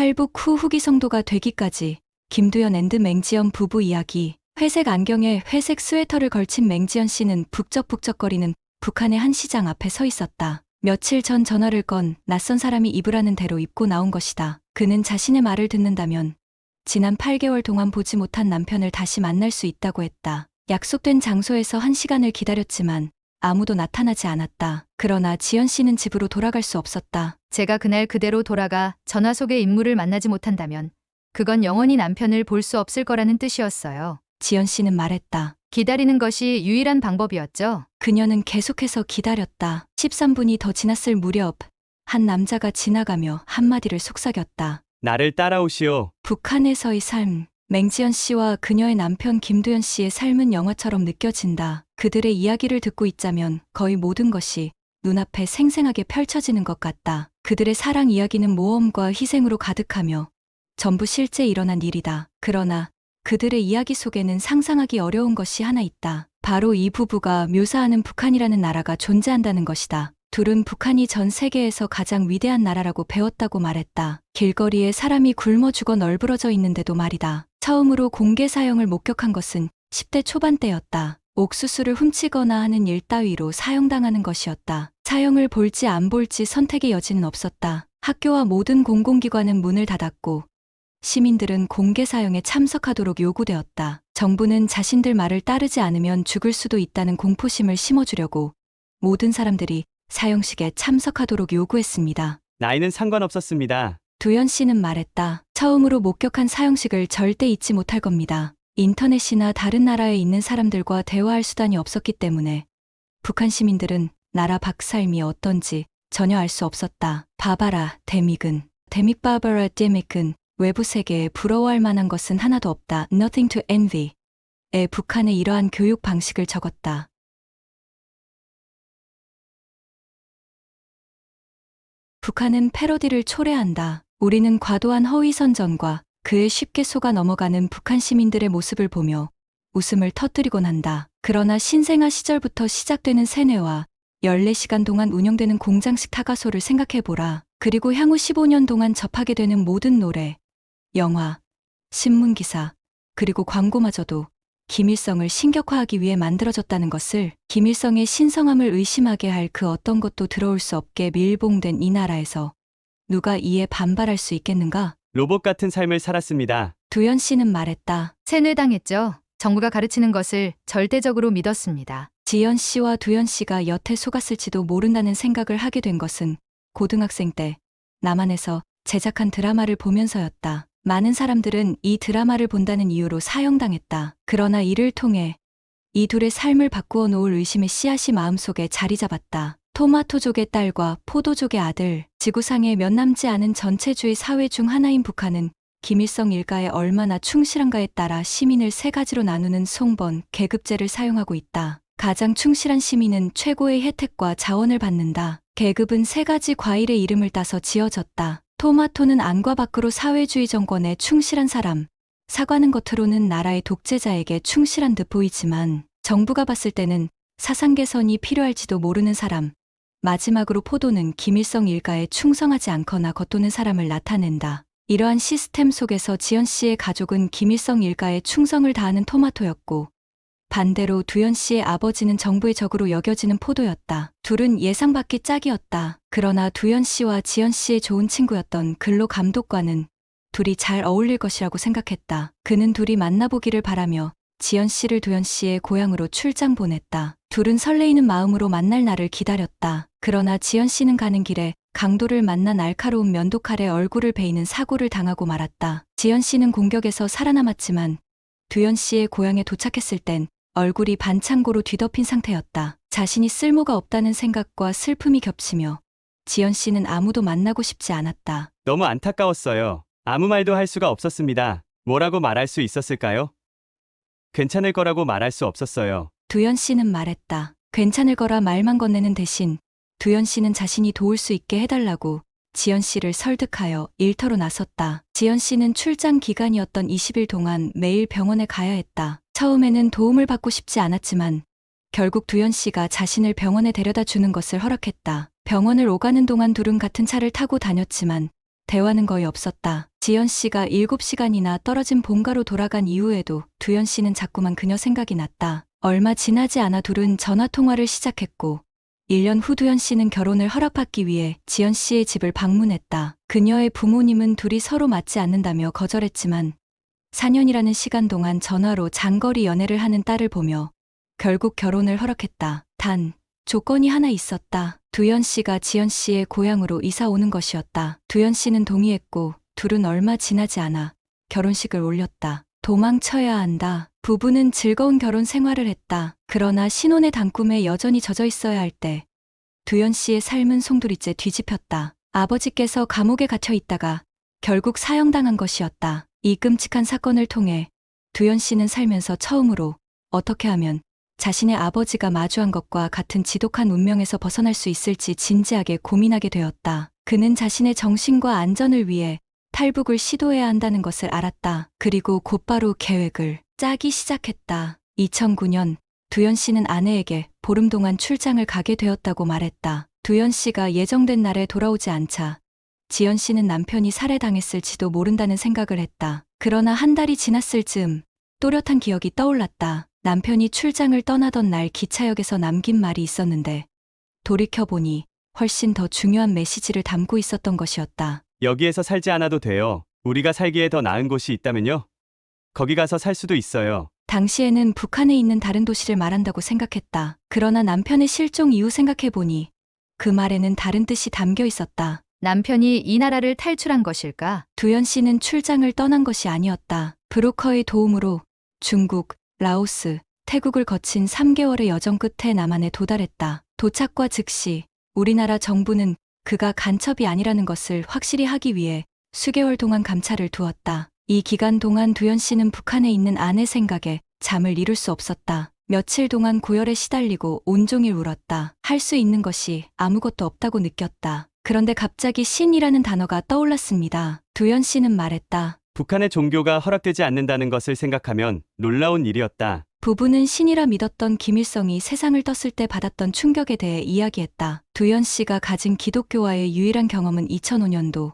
탈북 후 후기성도가 되기까지 김두현 앤드 맹지연 부부 이야기. 회색 안경에 회색 스웨터를 걸친 맹지연 씨는 북적북적거리는 북한의 한 시장 앞에 서 있었다. 며칠 전 전화를 건 낯선 사람이 입으라는 대로 입고 나온 것이다. 그는 자신의 말을 듣는다면 지난 8개월 동안 보지 못한 남편을 다시 만날 수 있다고 했다. 약속된 장소에서 1시간을 기다렸지만 아무도 나타나지 않았다. 그러나 지연 씨는 집으로 돌아갈 수 없었다. 제가 그날 그대로 돌아가 전화 속의 인물을 만나지 못한다면 그건 영원히 남편을 볼 수 없을 거라는 뜻이었어요. 지연 씨는 말했다. 기다리는 것이 유일한 방법이었죠. 그녀는 계속해서 기다렸다. 13분이 더 지났을 무렵 한 남자가 지나가며 한마디를 속삭였다. 나를 따라오시오. 북한에서의 삶. 맹지연 씨와 그녀의 남편 김두현 씨의 삶은 영화처럼 느껴진다. 그들의 이야기를 듣고 있자면 거의 모든 것이 눈앞에 생생하게 펼쳐지는 것 같다. 그들의 사랑 이야기는 모험과 희생으로 가득하며 전부 실제 일어난 일이다. 그러나 그들의 이야기 속에는 상상하기 어려운 것이 하나 있다. 바로 이 부부가 묘사하는 북한이라는 나라가 존재한다는 것이다. 둘은 북한이 전 세계에서 가장 위대한 나라라고 배웠다고 말했다. 길거리에 사람이 굶어 죽어 널브러져 있는데도 말이다. 처음으로 공개 사형을 목격한 것은 10대 초반때였다. 옥수수를 훔치거나 하는 일 따위로 사형당하는 것이었다. 사형을 볼지 안 볼지 선택의 여지는 없었다. 학교와 모든 공공기관은 문을 닫았고 시민들은 공개 사형에 참석하도록 요구되었다. 정부는 자신들 말을 따르지 않으면 죽을 수도 있다는 공포심을 심어주려고 모든 사람들이 사형식에 참석하도록 요구했습니다. 나이는 상관없었습니다. 두현 씨는 말했다. 처음으로 목격한 사형식을 절대 잊지 못할 겁니다. 인터넷이나 다른 나라에 있는 사람들과 대화할 수단이 없었기 때문에 북한 시민들은 나라 밖 삶이 어떤지 전혀 알 수 없었다. 바바라, 데믹은, 바바라, 데믹은 외부 세계에 부러워할 만한 것은 하나도 없다. Nothing to envy. 에 북한의 이러한 교육 방식을 적었다. 북한은 패러디를 초래한다. 우리는 과도한 허위선전과 그에 쉽게 속아 넘어가는 북한 시민들의 모습을 보며 웃음을 터뜨리곤 한다. 그러나 신생아 시절부터 시작되는 세뇌와 14시간 동안 운영되는 공장식 타가소를 생각해보라. 그리고 향후 15년 동안 접하게 되는 모든 노래, 영화, 신문기사, 그리고 광고마저도 김일성을 신격화하기 위해 만들어졌다는 것을, 김일성의 신성함을 의심하게 할 그 어떤 것도 들어올 수 없게 밀봉된 이 나라에서 누가 이에 반발할 수 있겠는가? 로봇 같은 삶을 살았습니다. 두현 씨는 말했다. 세뇌당했죠. 정부가 가르치는 것을 절대적으로 믿었습니다. 지연 씨와 두현 씨가 여태 속았을지도 모른다는 생각을 하게 된 것은 고등학생 때 남한에서 제작한 드라마를 보면서였다. 많은 사람들은 이 드라마를 본다는 이유로 사형당했다. 그러나 이를 통해 이 둘의 삶을 바꾸어 놓을 의심의 씨앗이 마음속에 자리 잡았다. 토마토족의 딸과 포도족의 아들, 지구상에 몇 남지 않은 전체주의 사회 중 하나인 북한은 김일성 일가에 얼마나 충실한가에 따라 시민을 세 가지로 나누는 송번, 계급제를 사용하고 있다. 가장 충실한 시민은 최고의 혜택과 자원을 받는다. 계급은 세 가지 과일의 이름을 따서 지어졌다. 토마토는 안과 밖으로 사회주의 정권에 충실한 사람, 사과는 겉으로는 나라의 독재자에게 충실한 듯 보이지만 정부가 봤을 때는 사상 개선이 필요할지도 모르는 사람, 마지막으로 포도는 김일성 일가에 충성하지 않거나 겉도는 사람을 나타낸다. 이러한 시스템 속에서 지연 씨의 가족은 김일성 일가에 충성을 다하는 토마토였고 반대로 두현 씨의 아버지는 정부의 적으로 여겨지는 포도였다. 둘은 예상 밖의 짝이었다. 그러나 두현 씨와 지연 씨의 좋은 친구였던 근로 감독관은 둘이 잘 어울릴 것이라고 생각했다. 그는 둘이 만나보기를 바라며 지연 씨를 두현 씨의 고향으로 출장 보냈다. 둘은 설레이는 마음으로 만날 날을 기다렸다. 그러나 지연 씨는 가는 길에 강도를 만나 날카로운 면도칼에 얼굴을 베이는 사고를 당하고 말았다. 지연 씨는 공격에서 살아남았지만 두현 씨의 고향에 도착했을 땐 얼굴이 반창고로 뒤덮인 상태였다. 자신이 쓸모가 없다는 생각과 슬픔이 겹치며 지연 씨는 아무도 만나고 싶지 않았다. 너무 안타까웠어요. 아무 말도 할 수가 없었습니다. 뭐라고 말할 수 있었을까요? 괜찮을 거라고 말할 수 없었어요. 두현 씨는 말했다. 괜찮을 거라 말만 건네는 대신 두현 씨는 자신이 도울 수 있게 해달라고 지연 씨를 설득하여 일터로 나섰다. 지연 씨는 출장 기간이었던 20일 동안 매일 병원에 가야 했다. 처음에는 도움을 받고 싶지 않았지만 결국 두현 씨가 자신을 병원에 데려다 주는 것을 허락했다. 병원을 오가는 동안 둘은 같은 차를 타고 다녔지만 대화는 거의 없었다. 지연 씨가 7시간이나 떨어진 본가로 돌아간 이후에도 두현 씨는 자꾸만 그녀 생각이 났다. 얼마 지나지 않아 둘은 전화 통화를 시작했고 1년 후 두현 씨는 결혼을 허락받기 위해 지연 씨의 집을 방문했다. 그녀의 부모님은 둘이 서로 맞지 않는다며 거절했지만 4년이라는 시간 동안 전화로 장거리 연애를 하는 딸을 보며 결국 결혼을 허락했다. 단, 조건이 하나 있었다. 두현 씨가 지연 씨의 고향으로 이사 오는 것이었다. 두현 씨는 동의했고 둘은 얼마 지나지 않아 결혼식을 올렸다. 도망쳐야 한다. 부부는 즐거운 결혼 생활을 했다. 그러나 신혼의 단꿈에 여전히 젖어 있어야 할 때 두현 씨의 삶은 송두리째 뒤집혔다. 아버지께서 감옥에 갇혀 있다가 결국 사형당한 것이었다. 이 끔찍한 사건을 통해 두현 씨는 살면서 처음으로 어떻게 하면 자신의 아버지가 마주한 것과 같은 지독한 운명에서 벗어날 수 있을지 진지하게 고민하게 되었다. 그는 자신의 정신과 안전을 위해 탈북을 시도해야 한다는 것을 알았다. 그리고 곧바로 계획을 짜기 시작했다. 2009년 두현 씨는 아내에게 보름 동안 출장을 가게 되었다고 말했다. 두현 씨가 예정된 날에 돌아오지 않자 지연 씨는 남편이 살해당했을지도 모른다는 생각을 했다. 그러나 한 달이 지났을 즈음 또렷한 기억이 떠올랐다. 남편이 출장을 떠나던 날 기차역에서 남긴 말이 있었는데 돌이켜보니 훨씬 더 중요한 메시지를 담고 있었던 것이었다. 여기에서 살지 않아도 돼요. 우리가 살기에 더 나은 곳이 있다면요? 거기 가서 살 수도 있어요. 당시에는 북한에 있는 다른 도시를 말한다고 생각했다. 그러나 남편의 실종 이후 생각해보니 그 말에는 다른 뜻이 담겨 있었다. 남편이 이 나라를 탈출한 것일까? 두현 씨는 출장을 떠난 것이 아니었다. 브로커의 도움으로 중국, 라오스, 태국을 거친 3개월의 여정 끝에 남한에 도달했다. 도착과 즉시 우리나라 정부는 그가 간첩이 아니라는 것을 확실히 하기 위해 수개월 동안 감찰을 두었다. 이 기간 동안 두현 씨는 북한에 있는 아내 생각에 잠을 이룰 수 없었다. 며칠 동안 고열에 시달리고 온종일 울었다. 할 수 있는 것이 아무것도 없다고 느꼈다. 그런데 갑자기 신이라는 단어가 떠올랐습니다. 두현 씨는 말했다. 북한의 종교가 허락되지 않는다는 것을 생각하면 놀라운 일이었다. 부부는 신이라 믿었던 김일성이 세상을 떴을 때 받았던 충격에 대해 이야기했다. 두현 씨가 가진 기독교와의 유일한 경험은 2005년도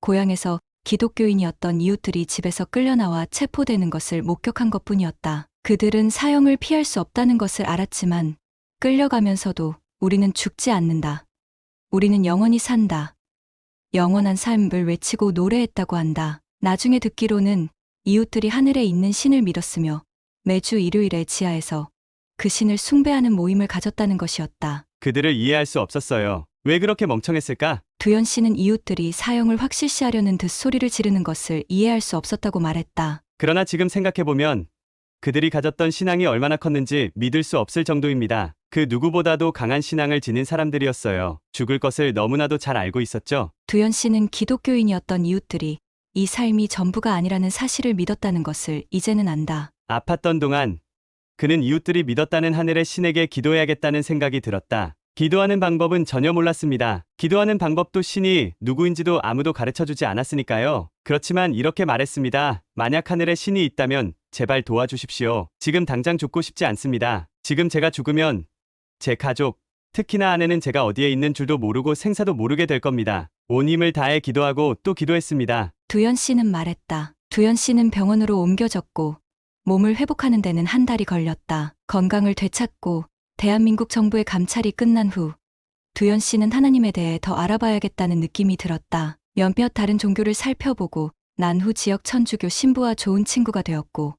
고향에서 기독교인이었던 이웃들이 집에서 끌려나와 체포되는 것을 목격한 것뿐이었다. 그들은 사형을 피할 수 없다는 것을 알았지만 끌려가면서도 우리는 죽지 않는다. 우리는 영원히 산다. 영원한 삶을 외치고 노래했다고 한다. 나중에 듣기로는 이웃들이 하늘에 있는 신을 믿었으며 매주 일요일에 지하에서 그 신을 숭배하는 모임을 가졌다는 것이었다. 그들을 이해할 수 없었어요. 왜 그렇게 멍청했을까? 두현 씨는 이웃들이 사형을 확실시하려는 듯 소리를 지르는 것을 이해할 수 없었다고 말했다. 그러나 지금 생각해보면 그들이 가졌던 신앙이 얼마나 컸는지 믿을 수 없을 정도입니다. 그 누구보다도 강한 신앙을 지닌 사람들이었어요. 죽을 것을 너무나도 잘 알고 있었죠. 두현 씨는 기독교인이었던 이웃들이 이 삶이 전부가 아니라는 사실을 믿었다는 것을 이제는 안다. 아팠던 동안 그는 이웃들이 믿었다는 하늘의 신에게 기도해야겠다는 생각이 들었다. 기도하는 방법은 전혀 몰랐습니다. 기도하는 방법도 신이 누구인지도 아무도 가르쳐주지 않았으니까요. 그렇지만 이렇게 말했습니다. 만약 하늘에 신이 있다면 제발 도와주십시오. 지금 당장 죽고 싶지 않습니다. 지금 제가 죽으면 제 가족, 특히나 아내는 제가 어디에 있는 줄도 모르고 생사도 모르게 될 겁니다. 온 힘을 다해 기도하고 또 기도했습니다. 두현 씨는 말했다. 두현 씨는 병원으로 옮겨졌고 몸을 회복하는 데는 한 달이 걸렸다. 건강을 되찾고 대한민국 정부의 감찰이 끝난 후 두현 씨는 하나님에 대해 더 알아봐야겠다는 느낌이 들었다. 몇몇 다른 종교를 살펴보고 난 후 지역 천주교 신부와 좋은 친구가 되었고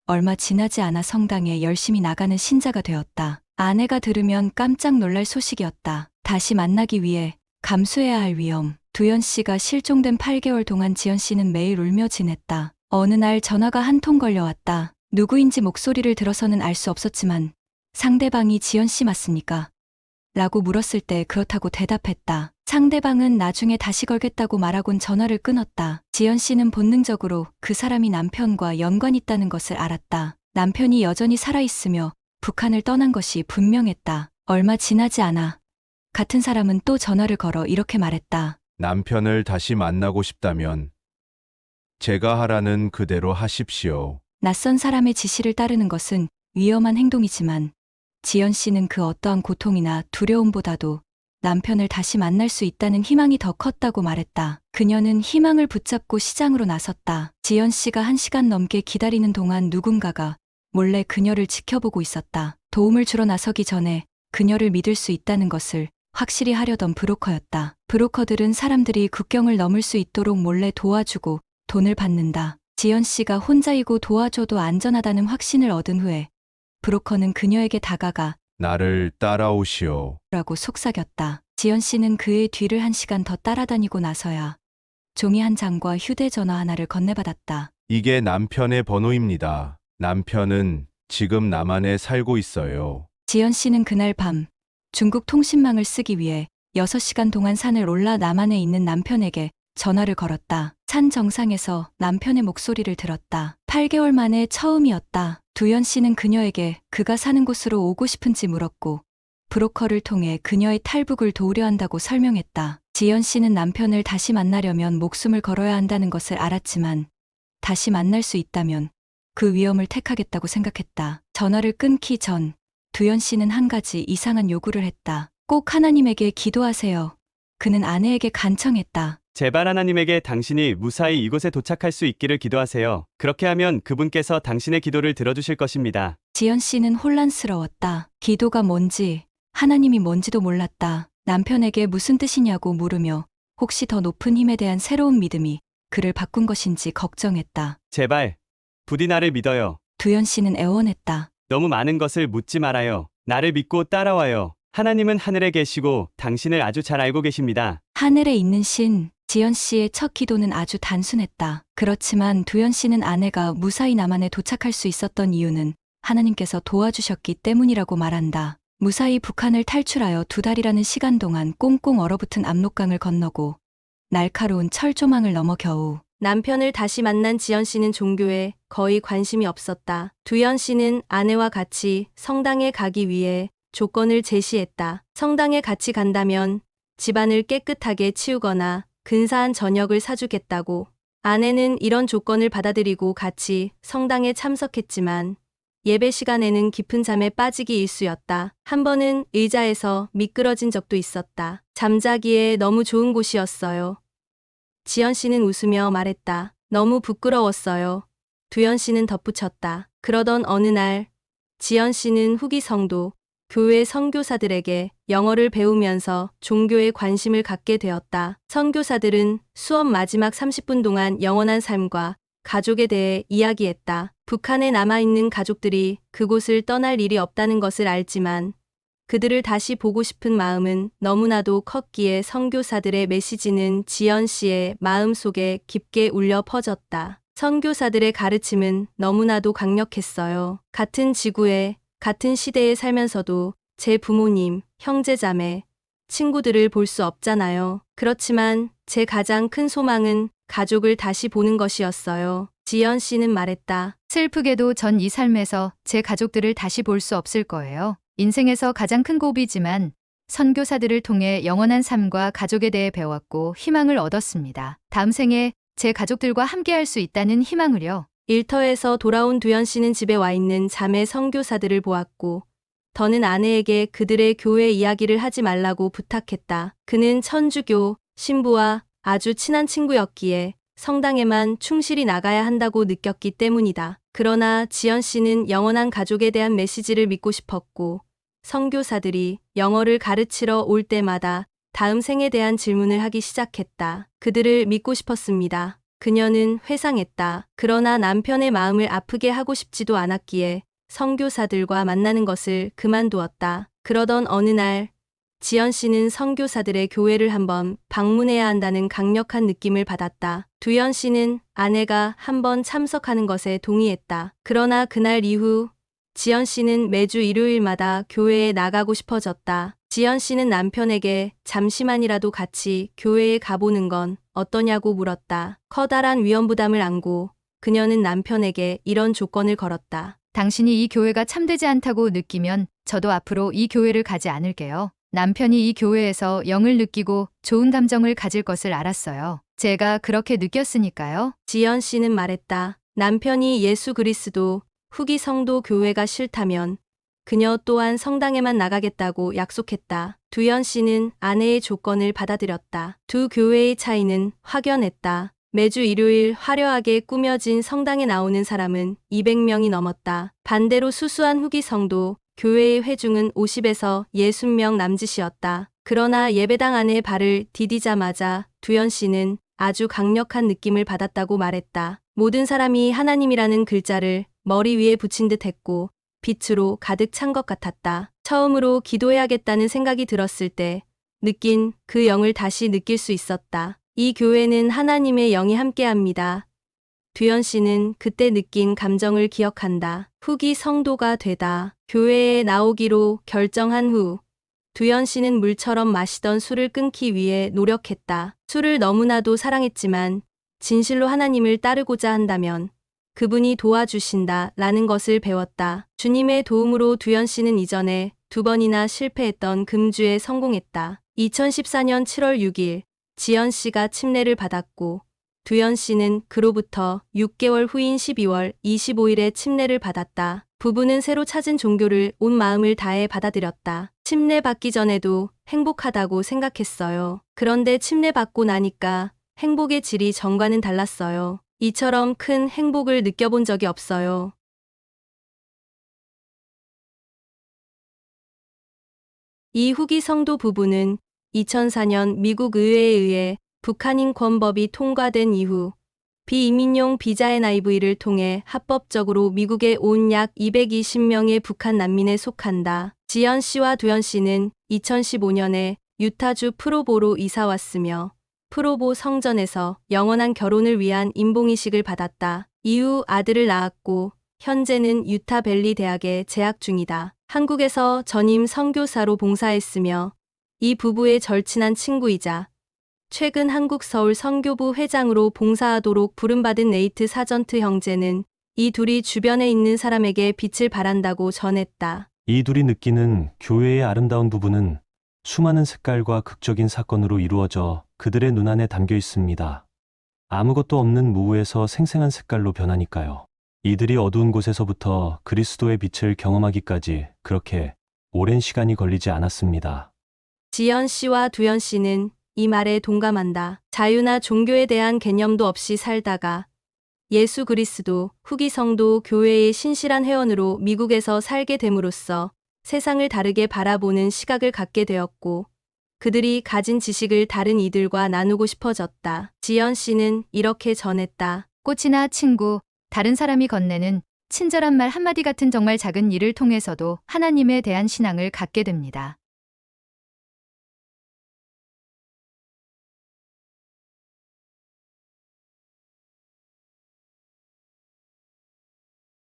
얼마 지나지 않아 성당에 열심히 나가는 신자가 되었다. 아내가 들으면 깜짝 놀랄 소식이었다. 다시 만나기 위해 감수해야 할 위험. 두현 씨가 실종된 8개월 동안 지연 씨는 매일 울며 지냈다. 어느 날 전화가 한 통 걸려왔다. 누구인지 목소리를 들어서는 알 수 없었지만 상대방이 지연 씨 맞습니까? 라고 물었을 때 그렇다고 대답했다. 상대방은 나중에 다시 걸겠다고 말하곤 전화를 끊었다. 지연 씨는 본능적으로 그 사람이 남편과 연관 있다는 것을 알았다. 남편이 여전히 살아있으며 북한을 떠난 것이 분명했다. 얼마 지나지 않아 같은 사람은 또 전화를 걸어 이렇게 말했다. 남편을 다시 만나고 싶다면 제가 하라는 그대로 하십시오. 낯선 사람의 지시를 따르는 것은 위험한 행동이지만 지연 씨는 그 어떠한 고통이나 두려움보다도 남편을 다시 만날 수 있다는 희망이 더 컸다고 말했다. 그녀는 희망을 붙잡고 시장으로 나섰다. 지연 씨가 1시간 넘게 기다리는 동안 누군가가 몰래 그녀를 지켜보고 있었다. 도움을 주러 나서기 전에 그녀를 믿을 수 있다는 것을 확실히 하려던 브로커였다. 브로커들은 사람들이 국경을 넘을 수 있도록 몰래 도와주고 돈을 받는다. 지연 씨가 혼자이고 도와줘도 안전하다는 확신을 얻은 후에 브로커는 그녀에게 다가가 나를 따라오시오. 라고 속삭였다. 지연 씨는 그의 뒤를 1시간 더 따라다니고 나서야 종이 한 장과 휴대전화 하나를 건네받았다. 이게 남편의 번호입니다. 남편은 지금 남한에 살고 있어요. 지연 씨는 그날 밤 중국 통신망을 쓰기 위해 6시간 동안 산을 올라 남한에 있는 남편에게 전화를 걸었다. 산 정상에서 남편의 목소리를 들었다. 8개월 만에 처음이었다. 두연 씨는 그녀에게 그가 사는 곳으로 오고 싶은지 물었고 브로커를 통해 그녀의 탈북을 도우려 한다고 설명했다. 지연 씨는 남편을 다시 만나려면 목숨을 걸어야 한다는 것을 알았지만 다시 만날 수 있다면 그 위험을 택하겠다고 생각했다. 전화를 끊기 전 두연 씨는 한 가지 이상한 요구를 했다. 꼭 하나님에게 기도하세요. 그는 아내에게 간청했다. 제발 하나님에게 당신이 무사히 이곳에 도착할 수 있기를 기도하세요. 그렇게 하면 그분께서 당신의 기도를 들어주실 것입니다. 지연 씨는 혼란스러웠다. 기도가 뭔지, 하나님이 뭔지도 몰랐다. 남편에게 무슨 뜻이냐고 물으며 혹시 더 높은 힘에 대한 새로운 믿음이 그를 바꾼 것인지 걱정했다. 제발, 부디 나를 믿어요. 두연 씨는 애원했다. 너무 많은 것을 묻지 말아요. 나를 믿고 따라와요. 하나님은 하늘에 계시고 당신을 아주 잘 알고 계십니다. 하늘에 있는 신, 지연 씨의 첫 기도는 아주 단순했다. 그렇지만 두연 씨는 아내가 무사히 남한에 도착할 수 있었던 이유는 하나님께서 도와주셨기 때문이라고 말한다. 무사히 북한을 탈출하여 2달이라는 시간 동안 꽁꽁 얼어붙은 압록강을 건너고 날카로운 철조망을 넘어 겨우 남편을 다시 만난 지연 씨는 종교에 거의 관심이 없었다. 두연 씨는 아내와 같이 성당에 가기 위해 조건을 제시했다. 성당에 같이 간다면 집안을 깨끗하게 치우거나 근사한 저녁을 사주겠다고. 아내는 이런 조건을 받아들이고 같이 성당에 참석했지만 예배 시간에는 깊은 잠에 빠지기 일쑤였다. 한 번은 의자에서 미끄러진 적도 있었다. 잠자기에 너무 좋은 곳이었어요. 지연 씨는 웃으며 말했다. 너무 부끄러웠어요. 두연 씨는 덧붙였다. 그러던 어느 날 지연 씨는 후기 성도, 교회 선교사들에게 영어를 배우면서 종교에 관심을 갖게 되었다. 선교사들은 수업 마지막 30분 동안 영원한 삶과 가족에 대해 이야기했다. 북한에 남아있는 가족들이 그곳을 떠날 일이 없다는 것을 알지만 그들을 다시 보고 싶은 마음은 너무나도 컸기에 선교사들의 메시지는 지연 씨의 마음속에 깊게 울려 퍼졌다. 선교사들의 가르침은 너무나도 강력했어요. 같은 지구에 같은 시대에 살면서도 제 부모님, 형제자매, 친구들을 볼 수 없잖아요. 그렇지만 제 가장 큰 소망은 가족을 다시 보는 것이었어요. 지연 씨는 말했다. 슬프게도 전 이 삶에서 제 가족들을 다시 볼 수 없을 거예요. 인생에서 가장 큰 고비지만 선교사들을 통해 영원한 삶과 가족에 대해 배웠고 희망을 얻었습니다. 다음 생에 제 가족들과 함께할 수 있다는 희망을요. 일터에서 돌아온 두연 씨는 집에 와 있는 자매 선교사들을 보았고 더는 아내에게 그들의 교회 이야기를 하지 말라고 부탁했다. 그는 천주교 신부와 아주 친한 친구였기에 성당에만 충실히 나가야 한다고 느꼈기 때문이다. 그러나 지연 씨는 영원한 가족에 대한 메시지를 믿고 싶었고 선교사들이 영어를 가르치러 올 때마다 다음 생에 대한 질문을 하기 시작했다. 그들을 믿고 싶었습니다. 그녀는 회상했다. 그러나 남편의 마음을 아프게 하고 싶지도 않았기에 선교사들과 만나는 것을 그만두었다. 그러던 어느 날 지연 씨는 선교사들의 교회를 한번 방문해야 한다는 강력한 느낌을 받았다. 두연 씨는 아내가 한번 참석하는 것에 동의했다. 그러나 그날 이후 지연 씨는 매주 일요일마다 교회에 나가고 싶어졌다. 지연 씨는 남편에게 잠시만이라도 같이 교회에 가보는 건 어떠냐고 물었다. 커다란 위험부담을 안고 그녀는 남편에게 이런 조건을 걸었다. 당신이 이 교회가 참되지 않다고 느끼면 저도 앞으로 이 교회를 가지 않을게요. 남편이 이 교회에서 영을 느끼고 좋은 감정을 가질 것을 알았어요. 제가 그렇게 느꼈으니까요. 지연 씨는 말했다. 남편이 예수 그리스도 후기 성도 교회가 싫다면 그녀 또한 성당에만 나가겠다고 약속했다. 두현 씨는 아내의 조건을 받아들였다. 두 교회의 차이는 확연했다. 매주 일요일 화려하게 꾸며진 성당에 나오는 사람은 200명이 넘었다. 반대로 수수한 후기 성도, 교회의 회중은 50에서 60명 남짓이었다. 그러나 예배당 안에 발을 디디자마자 두현 씨는 아주 강력한 느낌을 받았다고 말했다. 모든 사람이 하나님이라는 글자를 머리 위에 붙인 듯 했고 빛으로 가득 찬 것 같았다. 처음으로 기도해야겠다는 생각이 들었을 때 느낀 그 영을 다시 느낄 수 있었다. 이 교회는 하나님의 영이 함께합니다. 두현 씨는 그때 느낀 감정을 기억한다. 후기 성도가 되다. 교회에 나오기로 결정한 후 두현 씨는 물처럼 마시던 술을 끊기 위해 노력했다. 술을 너무나도 사랑했지만 진실로 하나님을 따르고자 한다면 그분이 도와주신다 라는 것을 배웠다. 주님의 도움으로 두현 씨는 이전에 2번이나 실패했던 금주에 성공했다. 2014년 7월 6일 지연 씨가 침례를 받았고 두현 씨는 그로부터 6개월 후인 12월 25일에 침례를 받았다. 부부는 새로 찾은 종교를 온 마음을 다해 받아들였다. 침례 받기 전에도 행복하다고 생각했어요. 그런데 침례 받고 나니까 행복의 질이 전과는 달랐어요. 이처럼 큰 행복을 느껴본 적이 없어요. 이 후기 성도 부부는 2004년 미국 의회에 의해 북한 인권법이 통과된 이후 비이민용 비자 NIV를 통해 합법적으로 미국에 온 약 220명의 북한 난민에 속한다. 지연 씨와 두현 씨는 2015년에 유타주 프로보로 이사 왔으며 프로보 성전에서 영원한 결혼을 위한 임봉이식을 받았다. 이후 아들을 낳았고 현재는 유타밸리 대학에 재학 중이다. 한국에서 전임 선교사로 봉사했으며 이 부부의 절친한 친구이자 최근 한국 서울 선교부 회장으로 봉사하도록 부름받은 네이트 사전트 형제는 이 둘이 주변에 있는 사람에게 빛을 발한다고 전했다. 이 둘이 느끼는 교회의 아름다운 부분은 수많은 색깔과 극적인 사건으로 이루어져 그들의 눈안에 담겨 있습니다. 아무것도 없는 무에서 생생한 색깔로 변하니까요. 이들이 어두운 곳에서부터 그리스도의 빛을 경험하기까지 그렇게 오랜 시간이 걸리지 않았습니다. 지연 씨와 두현 씨는 이 말에 동감한다. 자유나 종교에 대한 개념도 없이 살다가 예수 그리스도 후기 성도 교회의 신실한 회원으로 미국에서 살게 됨으로써 세상을 다르게 바라보는 시각을 갖게 되었고 그들이 가진 지식을 다른 이들과 나누고 싶어졌다. 지연 씨는 이렇게 전했다. 꽃이나 친구, 다른 사람이 건네는 친절한 말 한마디 같은 정말 작은 일을 통해서도 하나님에 대한 신앙을 갖게 됩니다.